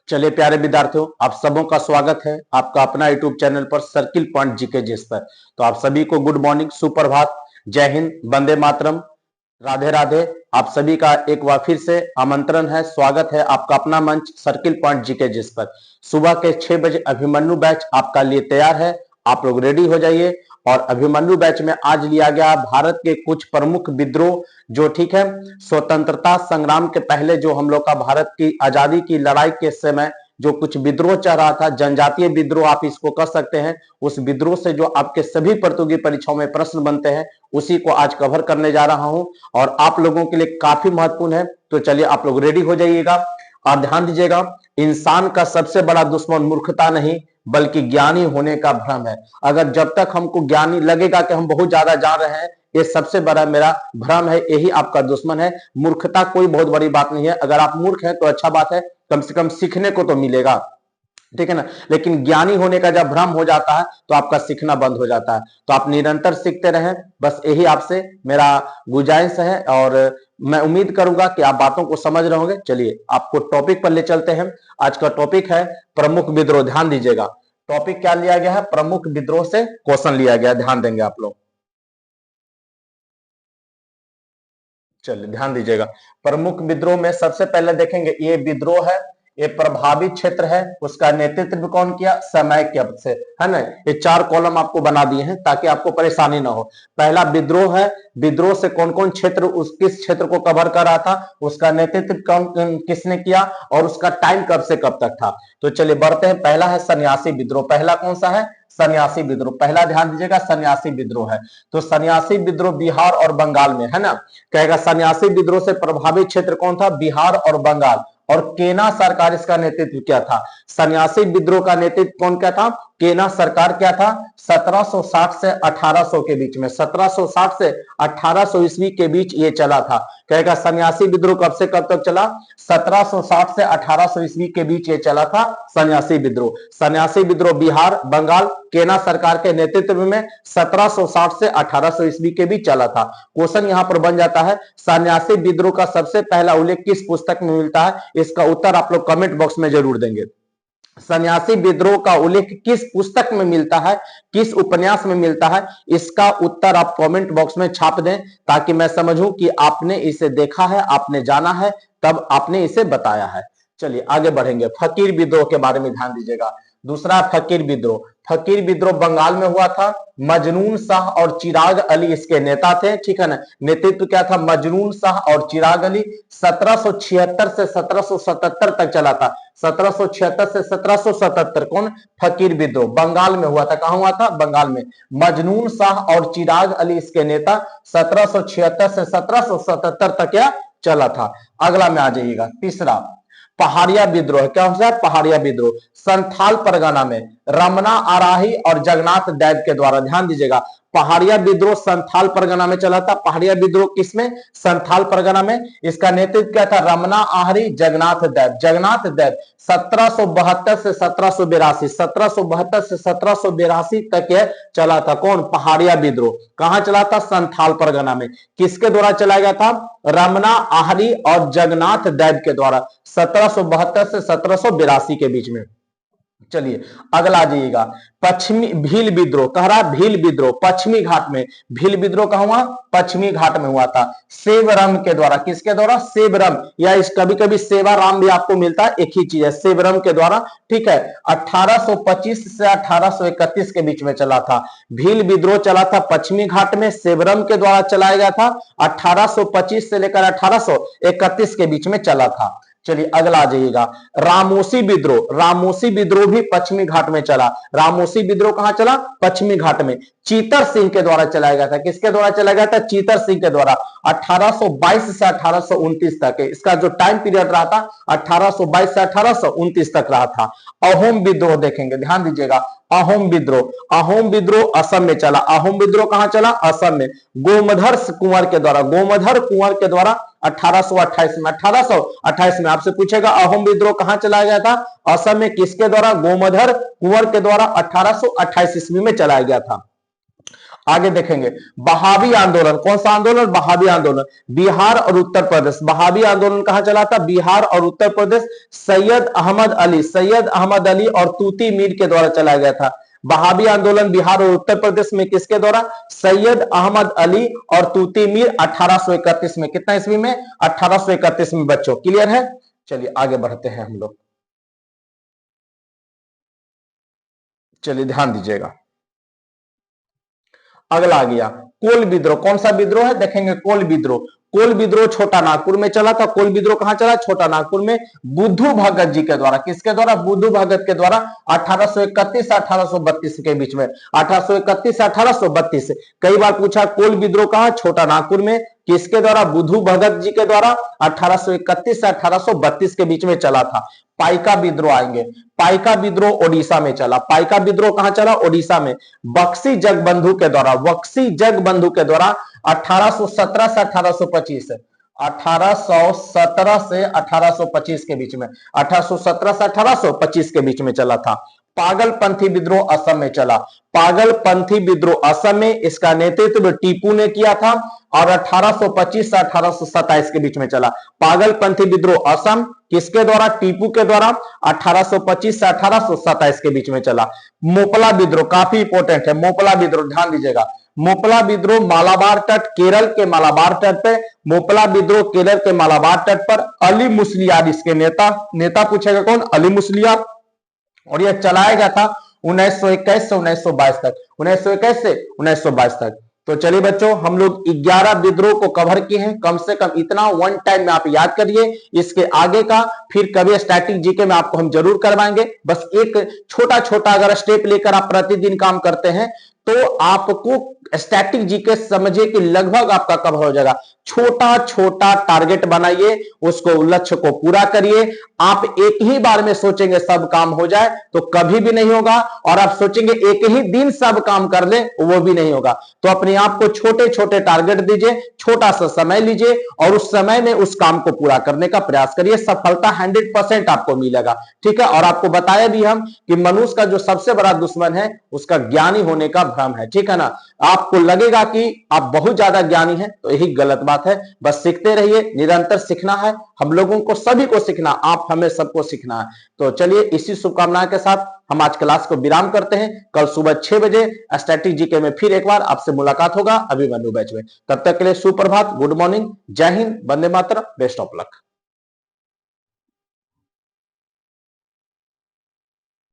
चलिए प्यारे विद्यार्थियों, आप सबों का स्वागत है आपका अपना यूट्यूब चैनल पर सर्किल पॉइंट जीके जिस पर। तो आप सभी को गुड मॉर्निंग, सुप्रभात, जय हिंद, वंदे मातरम, राधे राधे। आप सभी का एक बार फिर से आमंत्रण है, स्वागत है आपका अपना मंच सर्किल पॉइंट जीके जिस पर। सुबह के 6 बजे अभिमन्यु बैच आपका लिए तैयार है, आप लोग रेडी हो जाइए। और अभिमन्यु बैच में आज लिया गया भारत के कुछ प्रमुख विद्रोह, जो ठीक है स्वतंत्रता संग्राम के पहले जो हम लोग का भारत की आजादी की लड़ाई के समय जो कुछ विद्रोह चल रहा था, जनजातीय विद्रोह आप इसको कह सकते हैं, उस विद्रोह से जो आपके सभी प्रतियोगी परीक्षाओं में प्रश्न बनते हैं उसी को आज कवर करने जा रहा हूं और आप लोगों के लिए काफी महत्वपूर्ण है। तो चलिए आप लोग रेडी हो जाइएगा और ध्यान दीजिएगा। इंसान का सबसे बड़ा दुश्मन मूर्खता नहीं बल्कि ज्ञानी होने का भ्रम है। अगर जब तक हमको ज्ञानी लगेगा कि हम बहुत ज्यादा जान रहे हैं, ये सबसे बड़ा मेरा भ्रम है, यही आपका दुश्मन है। मूर्खता कोई बहुत बड़ी बात नहीं है। अगर आप मूर्ख हैं तो अच्छा बात है, कम से कम सीखने को तो मिलेगा, ठीक है ना। लेकिन ज्ञानी होने का जब भ्रम हो जाता है तो आपका सीखना बंद हो जाता है। तो आप निरंतर सीखते रहें, बस यही आपसे मेरा गुजारिश है और मैं उम्मीद करूंगा कि आप बातों को समझ रहे होंगे। चलिए आपको टॉपिक पर ले चलते हैं। आज का टॉपिक है प्रमुख विद्रोह। ध्यान दीजिएगा, टॉपिक क्या लिया गया है, प्रमुख विद्रोह से क्वेश्चन लिया गया, ध्यान देंगे आप लोग। चलिए ध्यान दीजिएगा, प्रमुख विद्रोह में सबसे पहले देखेंगे ये विद्रोह है, ये प्रभावित क्षेत्र है, उसका नेतृत्व कौन किया, समाख्य से, है ना। ये 4 कॉलम आपको बना दिए हैं ताकि आपको परेशानी ना हो। पहला विद्रोह है, विद्रोह से कौन कौन क्षेत्र, उस किस क्षेत्र को कवर कर रहा था, उसका नेतृत्व कौन किसने किया और उसका टाइम कब से कब तक था। तो चलिए बढ़ते हैं। पहला है सन्यासी विद्रोह। पहला कौन सा है, सन्यासी विद्रोह। पहला ध्यान दीजिएगा, सन्यासी विद्रोह है। तो सन्यासी विद्रोह बिहार और बंगाल में, है ना। कहेगा सन्यासी विद्रोह से प्रभावित क्षेत्र कौन था, बिहार और बंगाल। और केना सरकार इसका नेतृत्व क्या था, सन्यासी विद्रोह का नेतृत्व कौन क्या था, केना सरकार क्या था। 1760 से 1800 के बीच में, 1760 से 1800 ईस्वी के बीच ये चला था। कहेगा सन्यासी विद्रोह कब से कब तक चला, 1760 से 1800 ईस्वी के बीच ये चला था सन्यासी विद्रोह। सन्यासी विद्रोह बिहार बंगाल केना सरकार के नेतृत्व में 1760 से 1800 ईस्वी के बीच चला था। क्वेश्चन यहां पर बन जाता है, सन्यासी विद्रोह का सबसे पहला उल्लेख किस पुस्तक में मिलता है, इसका उत्तर आप लोग कमेंट बॉक्स में जरूर देंगे। सन्यासी विद्रोह का उल्लेख किस पुस्तक में मिलता है, किस उपन्यास में मिलता है, इसका उत्तर आप कमेंट बॉक्स में छाप दें ताकि मैं समझूं कि आपने इसे देखा है, आपने जाना है, तब आपने इसे बताया है। चलिए आगे बढ़ेंगे। फकीर विद्रोह के बारे में ध्यान दीजिएगा। दूसरा फकीर विद्रोह। फकीर विद्रोह बंगाल में हुआ था। मजनून शाह और चिराग अली इसके नेता थे, ठीक है ना। नेतृत्व क्या था, मजनून शाह और चिराग अली। 1776 से 1777 तक चला था। 1776 से 1777 कौन, फकीर विद्रोह बंगाल में हुआ था। कहां हुआ था, बंगाल में। मजनून शाह और चिराग अली इसके नेता। 1776 से 1777 तक क्या चला था। अगला में आ जाइएगा, तीसरा पहाड़िया विद्रोह। क्या होता है, पहाड़िया विद्रोह संथाल परगना में रमना आराही और जगन्नाथ दैव के द्वारा। ध्यान दीजिएगा, पहाड़िया विद्रोह संथाल परगना में चला था। पहाड़िया विद्रोह किसमें, संथाल परगना में। इसका नेतृत्व क्या था, रमना आहारी जगन्नाथ दैव। जगन्नाथ दैव 1772 से 1782, 1772 से 1782 तक यह चला था। कौन, पहाड़िया विद्रोह। कहां चला था, संथाल परगना में। किसके द्वारा चलाया गया था, रमना आहारी और जगन्नाथ दैव के द्वारा, 1772 से 1782 के बीच में। चलिए अगला आ जाइएगा, पश्चिमी भील विद्रोह। कह रहा भील विद्रोह पश्चिमी घाट में। भील विद्रोह कहां हुआ, पश्चिमी घाट में हुआ था, सेवरम के द्वारा। किसके द्वारा, सेवरम, या इस कभी कभी सेवाराम भी आपको मिलता है, एक ही चीज है, सेवरम के द्वारा, ठीक है। 1825 से 1831 के बीच में चला था। भील विद्रोह चला था पश्चिमी घाट में, सेवरम के द्वारा चलाया गया था। 1825 से लेकर 1831 के बीच में चला था। चलिए अगला आ जाइएगा, रामोसी विद्रोह। रामोसी विद्रोह भी पश्चिमी घाट में चला। रामोसी विद्रोह कहां चला, पश्चिमी घाट में। चीतर सिंह के द्वारा चलाया गया था। किसके द्वारा चलाया गया था, चीतर सिंह के द्वारा। 1822 से 1829 तक, इसका जो टाइम पीरियड रहा था 1822 से 1829 तक रहा था। अहोम विद्रोह देखेंगे, ध्यान दीजिएगा, अहोम विद्रोह। अहोम विद्रोह असम में चला। अहोम विद्रोह कहां चला, असम में। गोमधर कुंवर के द्वारा, गोमधर कुंवर के द्वारा 1828 में। 1828 में आपसे पूछेगा अहोम विद्रोह कहां चलाया गया था, असम में। किसके द्वारा, गोमधर कुंवर के द्वारा 1828 ईस्वी में चलाया गया था। आगे देखेंगे बहावी आंदोलन, कौन सा आंदोलन? बहावी आंदोलन, बिहार और उत्तर प्रदेश। बहावी आंदोलन कहां चला था? बिहार और उत्तर प्रदेश। सैयद अहमद अली और तूती मीर के द्वारा चलाया गया था। बहावी आंदोलन बिहार और उत्तर प्रदेश में किसके द्वारा? सैयद अहमद अली और तूती मीर 1831 में। कितना ईस्वी में? 1831 में। बच्चों क्लियर है? चलिए आगे बढ़ते हैं हम लोग। चलिए ध्यान दीजिएगा, अगला आ गया कोल विद्रोह। कौन सा विद्रोह है? देखेंगे कोल विद्रोह। कोल विद्रोह छोटा नागपुर में चला था। कोल विद्रोह कहां चला? छोटा नागपुर में। बुद्धू भगत जी के द्वारा। किसके द्वारा? बुद्धू भगत के द्वारा 1831 से 1832 के बीच में। 1831 से 1832। कई बार पूछा कोल विद्रोह कहां? छोटा नागपुर में। किसके द्वारा? बुद्धू भगत जी के द्वारा 1831 से 1832 के बीच में चला था। पाइका विद्रोह आएंगे। पाइका विद्रोह ओडिशा में चला। पाइका विद्रोह कहां चला? ओडिशा में। बक्सी जगबंधु के द्वारा, बक्सी जगबंधु के द्वारा 1817 से 1825, 1817 से 1825 के बीच में, 1817 से 1825 के बीच में चला था। पागलपंथी विद्रोह असम में चला। पागलपंथी विद्रोह असम में, इसका नेतृत्व टीपू ने किया था और 1825 से 1827 के बीच में चला। पागलपंथी विद्रोह असम किसके द्वारा? टीपू के द्वारा 1825 से 1827 के बीच में चला। मोपला विद्रोह काफी इंपॉर्टेंट है। मोपला विद्रोह ध्यान दीजिएगा। मोपला विद्रोह मालाबार तट, केरल के मालाबार तट पे। मोपला विद्रोह केरल के मालाबार तट पर। अली मुस्लियार इसके नेता पूछेगा कौन? अली मुस्लियार। और यह चलाया गया था 1921 से 1922 तक। 1921 से 1922 तक। तो चलिए बच्चों, हम लोग 11 विद्रोह को कवर किए हैं। कम से कम इतना वन टाइम में आप याद करिए। इसके आगे का फिर कभी स्टैटिक जीके में आपको हम जरूर करवाएंगे। बस एक छोटा छोटा अगर स्टेप लेकर आप प्रतिदिन काम करते हैं तो आपको स्टैटिक जीके समझिए कि लगभग आपका कवर हो जाएगा। छोटा छोटा टारगेट बनाइए, उसको लक्ष्य को पूरा करिए। आप एक ही बार में सोचेंगे सब काम हो जाए तो कभी भी नहीं होगा, और आप सोचेंगे एक ही दिन सब काम कर ले, वो भी नहीं होगा। तो अपने आप को छोटे छोटे टारगेट दीजिए, छोटा सा समय लीजिए और उस समय में उस काम को पूरा करने का प्रयास करिए। सफलता 100% आपको मिलेगा। ठीक है? और आपको बताया भी हम कि मनुष्य का जो सबसे बड़ा दुश्मन है उसका ज्ञानी होने का भ्रम है। ठीक है ना? आपको लगेगा कि आप बहुत ज्यादा ज्ञानी हैं तो यही गलत बात है। बस सीखते रहिए, निरंतर सीखना है। हम लोगों को सभी को सीखना, आप हमें सबको सीखना है। तो चलिए इसी शुभकामना के साथ हम आज क्लास को विराम करते हैं। कल सुबह 6 बजे स्टैटिक जीके में फिर एक बार आपसे मुलाकात होगा अभिमन्यु बैच में। तब तक के लिए सुप्रभात, गुड मॉर्निंग, जय Hind, Vande Mataram, best of luck.